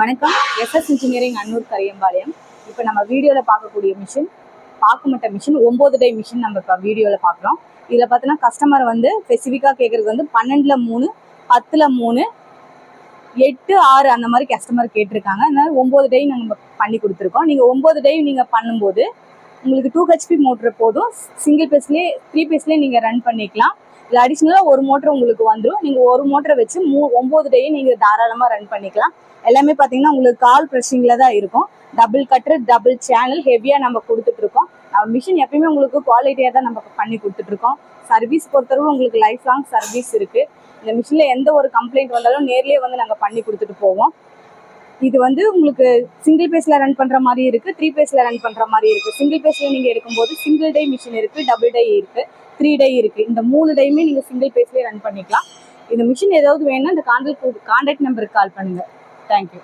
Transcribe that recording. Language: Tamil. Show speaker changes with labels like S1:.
S1: வணக்கம். SS engineering Annur Kariyampalayam. இப்போ நம்ம வீடியோவில் பார்க்கக்கூடிய மிஷின் பாக்குமட்ட மிஷின் 9 டை மிஷின் நம்ம இப்போ வீடியோவில் பார்க்குறோம். இதில் பார்த்தீங்கன்னா கஸ்டமர் வந்து ஸ்பெசிஃபிக்காக கேட்குறது வந்து 12ல் 3, 10ல் 3, 8, 6 அந்த மாதிரி கஸ்டமர் கேட்டிருக்காங்க. அதனால 9 டை நாங்கள் பண்ணி கொடுத்துருக்கோம். நீங்கள் 9 டை நீங்கள் பண்ணும்போது உங்களுக்கு 2 HP மோட்ரு போதும். சிங்கிள் பேஸ்லேயே 3 பேஸ்லேயே நீங்கள் ரன் பண்ணிக்கலாம். இல்லை அடிஷ்னலாக ஒரு மோட்டர் உங்களுக்கு வந்துடும். நீங்கள் ஒரு மோட்டரை வச்சு 9 டையும் நீங்கள் தாராளமாக ரன் பண்ணிக்கலாம். எல்லாமே பார்த்தீங்கன்னா உங்களுக்கு கால் ப்ரெஷிங்கில் தான் இருக்கும். டபுள் கட்டர், டபுள் சேனல் ஹெவியாக நம்ம கொடுத்துட்ருக்கோம். மிஷின் எப்பயுமே உங்களுக்கு குவாலிட்டியாக தான் நம்ம பண்ணி கொடுத்துட்ருக்கோம். சர்வீஸ் பொறுத்தவரை உங்களுக்கு லைஃப் லாங் சர்வீஸ் இருக்குது. இந்த மிஷினில் எந்த ஒரு கம்ப்ளைண்ட் வந்தாலும் நேர்லேயே வந்து நாங்கள் பண்ணி கொடுத்துட்டு போவோம். இது வந்து உங்களுக்கு சிங்கிள் பேஸில் ரன் பண்ணுற மாதிரி இருக்குது, 3 பேஸில் ரன் பண்ணுற மாதிரி இருக்குது. சிங்கிள் பேஸில் நீங்கள் எடுக்கும்போது சிங்கிள் டை மிஷின் இருக்குது, டபுள் டை இருக்குது, 3 டை இருக்குது. இந்த 3 டையுமே நீங்கள் சிங்கிள் பேஸ்லேயே ரன் பண்ணிக்கலாம். இந்த மிஷின் ஏதாவது வேணும்னா இந்த கான்டாக்ட் நம்பருக்கு கால் பண்ணுங்கள். தேங்க்யூ.